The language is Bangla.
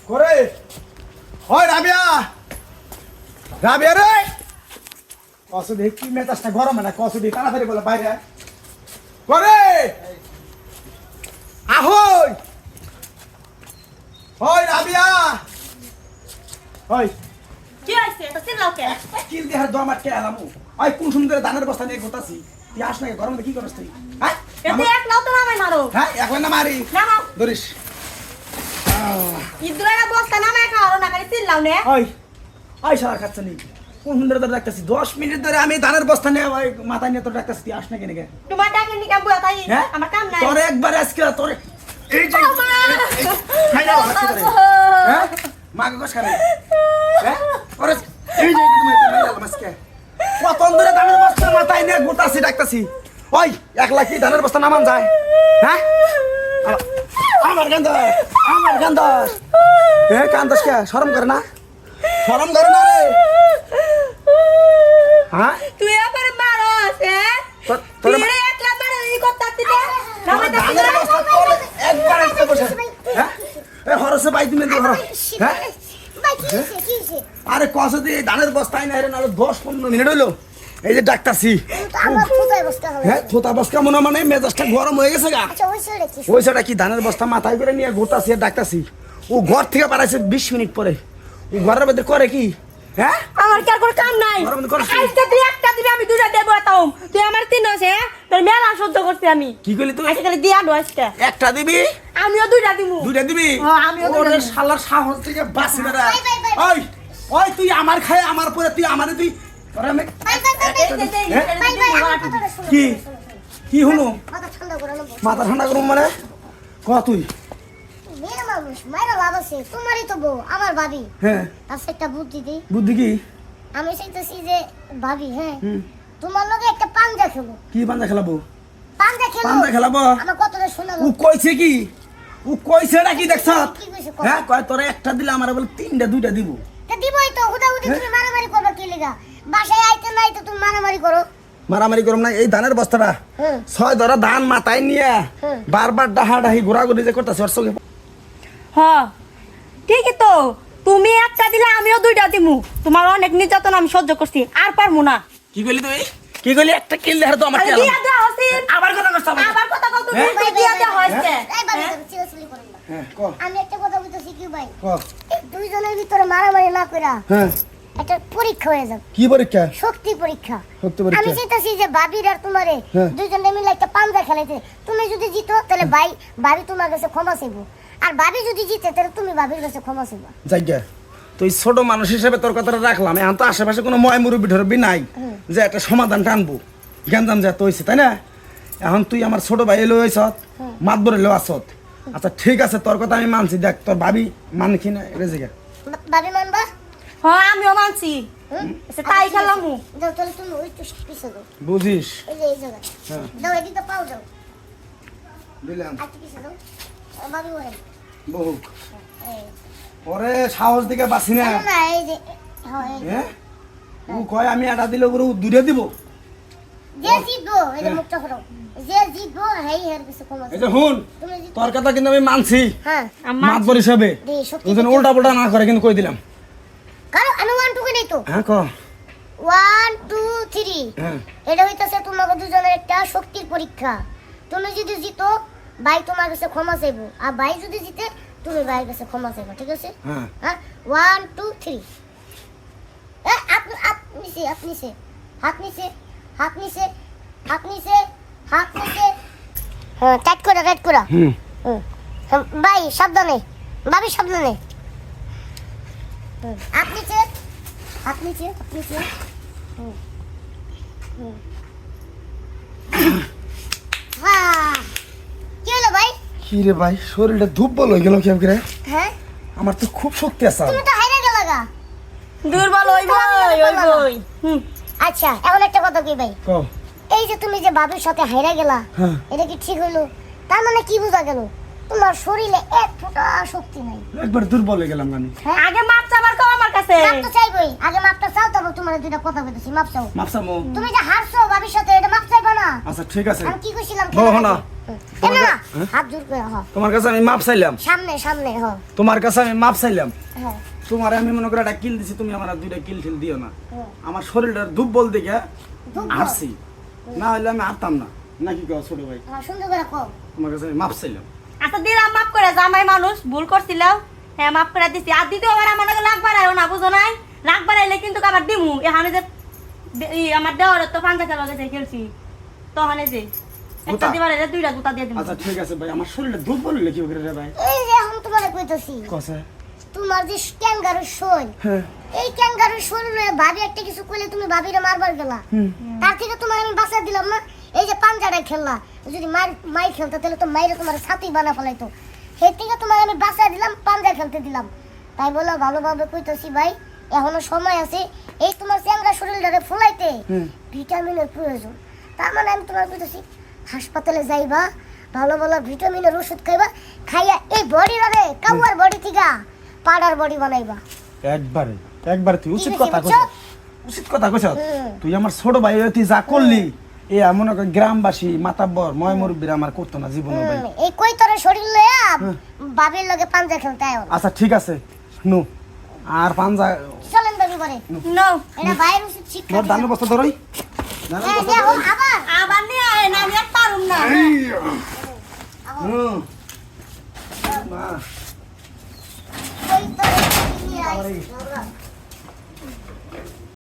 করে ওই রাবিয়া রাবিয়া রে কসু দেখ কি মেজাজটা গরম না কসু দি তাড়াতাড়ি বলে বাইরে করে আহই ওই রাবিয়া ওই কি হইছে তো চিল্লাও কে কিল দেহার দমাট কে আলামু ওই কোন সুন্দর ধানের বস্তা নিয়ে গোতাছি তুই আস না গরমে কি করছ তুই হ্যাঁ এতে এক নাও তো নামাই মারো হ্যাঁ এখন না মারি নামাও ধরিস ইদুরা বস্তা নামাই খাওয়ারো না করে চিল্লাও নে ওই ওই শালা খাচ্ছে নি কোন সুন্দর ধরে রাখতেছি 10 মিনিট ধরে আমি ধানের বস্তা নিয়ে ওই মাথা নিয়ে তোর রাখতেছি তুই আস না কেন গে তোমার ডাকে নি কাম বুয়া তাই হ্যাঁ আমার কাম নাই তোর একবার আজকে তোর এই যে খাই না হাত করে হ্যাঁ মাকে কষ্ট করে হ্যাঁ ওরে এই যে তুমি নাই লাল মাসকে কত ধরে ধানের বস্তা মাথায় নিয়ে গোটাছি ডাকতাছি ওই 1 লাখ কি ধানের বস্তা নামান যায় হ্যাঁ আমার কান্দাস এ কান্দাস কে শরম করে না শরম করে না রে হ্যাঁ তুই আবার মারস তুই রে একলা মারো ই করতাছিস না নামাই তো ধানের বস্তা তোর একবার এসে বসে হ্যাঁ এ হরসে বাই তুমি দি হর হ্যাঁ আরে কসে দিয়ে ধানের বস্তায় না রে না 10-15 মিনিট হইলো এই যে ডাক্তারছি হ্যাঁ থোতা বস্তা মনে মানে মেজাজটা গরম হয়ে গেছে গা ওই সেটা কি ধানের বস্তা মাথায় করে নিয়ে ঘুরতাছি আর ডাক্তারছি ও ঘর থেকে পাঠাইছে 20 মিনিট পরে ও ঘরের মধ্যে করে কি হ্যাঁ আমার কি আর কোনো কাম নাই ঘরের মধ্যে করছিস? আজকে তুই একটা দিবি আমি দুইটা দেব তাও তুই আমার তিন আছে তোর মেলা সহ্য করছি আমি কি কইলি তুই আজকে খালি দিয়া দো আজকে একটা দিবি আমিও দুইটা দিমু দুইটা দিবি হ্যাঁ, আমিও দুইটা ওরে দিবো। শালার সাহস থেকে বাঁচি না ওই ওই তুই আমার খায় আমার পরে তুই আমারে তুই তোরে আমি কি কি হলো মাথা ঠান্ডা করুম মানে ক তুই তোমারই তো বউ আমার ভাবি হ্যাঁ আচ্ছা একটা বুদ্ধি দিই বুদ্ধি কি আমি চাইতেছি যে ভাবি হ্যাঁ হুম তোমার লগে একটা পাঞ্জা খেলো কি বান্দা খেলাবো পাঞ্জা খেলো পান্দা খেলাবো আমার কথাটা শোনালো ও কইছে কি ও কইছে নাকি দেখছ কি কইছে হ্যাঁ কয় তোরা একটা দিলে আমার বলে তিনটা দুইটা দিব তা দিবই তো হুদা হুদি তুমি মারামারি করবে কি লাগা বাসায় আইতে নাই তো তুমি মারামারি করো মারামারি করম না এই ধানের বস্তাটা হুম 6 ধরা ধান মাথায় নিয়ে হুম। বারবার ডাহাডাহি ঘোরাঘুরি যে করতেছে ওর সঙ্গে হ্যাঁ ঠিকই তো তুমি একটা দিলে আমিও দুইটা দিমু তোমার অনেক নির্যাতন আমি সহ্য করছি আর পারমু না কি কইলি তুই কি কইলি একটা কিল দেখার তো আমার আরে দিয়া দেয়া হসিন আবার কথা কইছ আবার কথা কও তুমি হ্যাঁ? দিয়া দেয়া হইছে এই ভাবি তুমি চিরাচুরি করেন না হ্যাঁ ক আমি একটা কথা বলতেছি কি ভাই ক এই দুইজনের ভিতরে মারামারি না কইরা হ্যাঁ একটা পরীক্ষা হয়ে যাবে কি পরীক্ষা শক্তি পরীক্ষা শক্তি আমি পরীক্ষা চাইতেছি যে ভাবির আর তোমারে হ্যাঁ। দুইজনে মিলে একটা পাঞ্জা খেলাইতে তুমি যদি জিতো তাহলে ভাবি তোমার কাছে ক্ষমা চাইবো আর ভাবি যদি জিতে তাহলে তুমি ভাবির কাছে ক্ষমা চাইবা জায়গা তুই ছোট মানুষ হিসেবে তোর কথাটা রাখলাম এখন তো আশেপাশে কোনো ময় মুরব্বী ঢরবি নাই যে একটা সমাধান টানবো জ্ঞানজাম যা তো হয়েছে তাই না এখন তুই আমার ছোট ভাই এলো হয়েছ মাতবর এলো আসত আচ্ছা ঠিক আছে তোর কথা আমি মানছি দেখ তোর ভাবি মানে কি না এটা জায়গা ভাবি মানবা হ্যাঁ আমিও মানছি হুম? সে তাই খেলামু যাও তাহলে তুমি ওই তো পিছিয়ে দাও বুঝিস এই যে এই জায়গা হ্যাঁ দাও এদিকে পাও যাও দিলাম আর কি পিছিয়ে দাও ভাবি ওরে বহু এই ওরে সাহস দিকে বাসি না শোনো না এই যে হ্যাঁ এই যে। হ্যাঁ ও কয় আমি এটা দিলে ওগুলো দূরে দিব যে জিতবো এই যে মুখটা করো যে জিতবো হেই হের কিছু ক্ষমা এই যে হুন তুমি জিত তোর কথা কিন্তু আমি মানছি হ্যাঁ মাতবর হিসাবে দে শক্তি তুই যেন উল্টা পুল্টা না করে কিন্তু কই দিলাম কারো আমি 1 2 নেই তো হ্যাঁ ক 1 2 3 হ্যাঁ এটা হইতাছে তোমাকে দুজনের একটা শক্তির পরীক্ষা তুমি যদি জিতো ভাই তোমার কাছে ক্ষমা চাইবো আর ভাই যদি জিতে তুমি ভাইয়ের কাছে ক্ষমা চাইবো ঠিক আছে হ্যাঁ হ্যাঁ 1 2 3 এ আপনি আপনি সে হাত নিচে হাত নিচে হাত নিচে হাত নিচে হ্যাঁ টাইট করে হুম হুম। ভাই সাবধানে ভাবি সাবধানে হাত নিচে হাত নিচে হাত নিচে হ্যাঁ কি হলো ভাই কি রে ভাই শরীরটা দুর্বল হয়ে গেল কেমন করে হ্যাঁ আমার তো খুব শক্তি আছে তুমি তো হাইরা গেলা গা দুর্বল হইবই হুম আচ্ছা এখন একটা কথা কি ভাই ক এই যে তুমি যে বাবির সাথে হাইরা গেলা হ্যাঁ এটা কি ঠিক হইলো তার মানে কি বোঝা গেল তোমার শরীরে এক ফোঁটা শক্তি নাই একবার দুর্বল হয়ে গেলাম আমি হ্যাঁ আগে মাপ চাবার কও আমার কাছে মাপ তো চাইবই আগে মাপটা চাও তারপর তোমার দুইটা কথা বলতেছি মাপ চাও মাপসামো তুমি যে হারছো বাবির সাথে এটা মাপ চাইবা না আচ্ছা ঠিক আছে আমি কি কইছিলাম ও না এ না হাত জোর করে হ তোমার কাছে আমি মাপ চাইলাম, সামনে সামনে হ তোমার কাছে আমি মাপ চাইলাম। হ্যাঁ তোমার আমি মনে করে একটা কিল দিছি, তুমি আমার আর দুইটা কিল ঠিল দিও না। হ্যাঁ। আমার শরীরটা দুর্বল দেখে দুর্বল? হারছি, না হলে আমি হারতাম না। নাকি কও ছোট ভাই? হ্যাঁ, সুন্দর করে কও তোমার কাছে আমি মাপ চাইলাম। আচ্ছা দিলাম মাফ করে, জামাই মানুষ ভুল করছিল, হ্যাঁ মাফ করে দিছি। আর দ্বিতীয় আবার আমার লাগে লাখ বাড়াইও না, বুঝো নাই? লাখ বাড়াইলে কিন্তু আবার দিমু। এখানে যে আমার দেওয়ার তো পাঞ্জা খেলা গেছে খেলছি, তখন যে একটা গুতা? দিবার দুইটা গুতা দিয়ে দিমু। আচ্ছা ঠিক আছে ভাই, আমার শরীরটা দুর্বল হলে কি করে রে ভাই? এই যে এখন তোমার কইতাছি কসে? তোমার যে ক্যাঙ্গারু শোল হ্যাঁ। এই ক্যাঙ্গারু শোলে ভাবি একটা কিছু কইলে তুমি ভাবিরে মারবার গেলা তার থেকে তোমার আমি বাঁচা দিলাম না। এই যে পাঞ্জাটা খেললা, যদি মাই খেলতে তাহলে তো মাইরে তোমার ছাতি বানা ফেলাইতো। সেই থেকে তোমার আমি বাঁচা দিলাম, পাঞ্জা খেলতে দিলাম। তাই বলো ভালোভাবে কইতাছি ভাই, এখনো সময় আছে। এই তোমার চ্যাংরা শরীরটাকে ফুলাইতে ভিটামিনের প্রয়োজন। তার মানে আমি তোমার কইতাছি হাসপাতালে যাইবা, ভালো ভালো ভিটামিনের ওষুধ খাইবা, খাইয়া এই বডি রে কাউয়ার বডি থেকে পাড়ার বডি বানাইবা। একবারে তুই উচিত কথা কইছ, উচিত কথা কইছ। হুম। তুই আমার ছোট ভাই হয়ে তুই যা করলি, এ মনে কর গ্রামবাসী মাতাব্বর ময় মুরব্বীরা আমার করতো না জীবনে ভাই। এই কই তোর শরীর লইয়া বাবির লগে পাঞ্জা খেলতে আয়। আচ্ছা ঠিক আছে, নু আর পাঞ্জা চলেন বাবি করে নো এটা বাইরে উচিত শিক্ষা ধর দানের বস্তা ধরই। হ্যাঁ দেখো আবার আবার নিয়ে আয় না, আমি আর পারুম না। হুম। মা, কই তোর নিয়ে আইস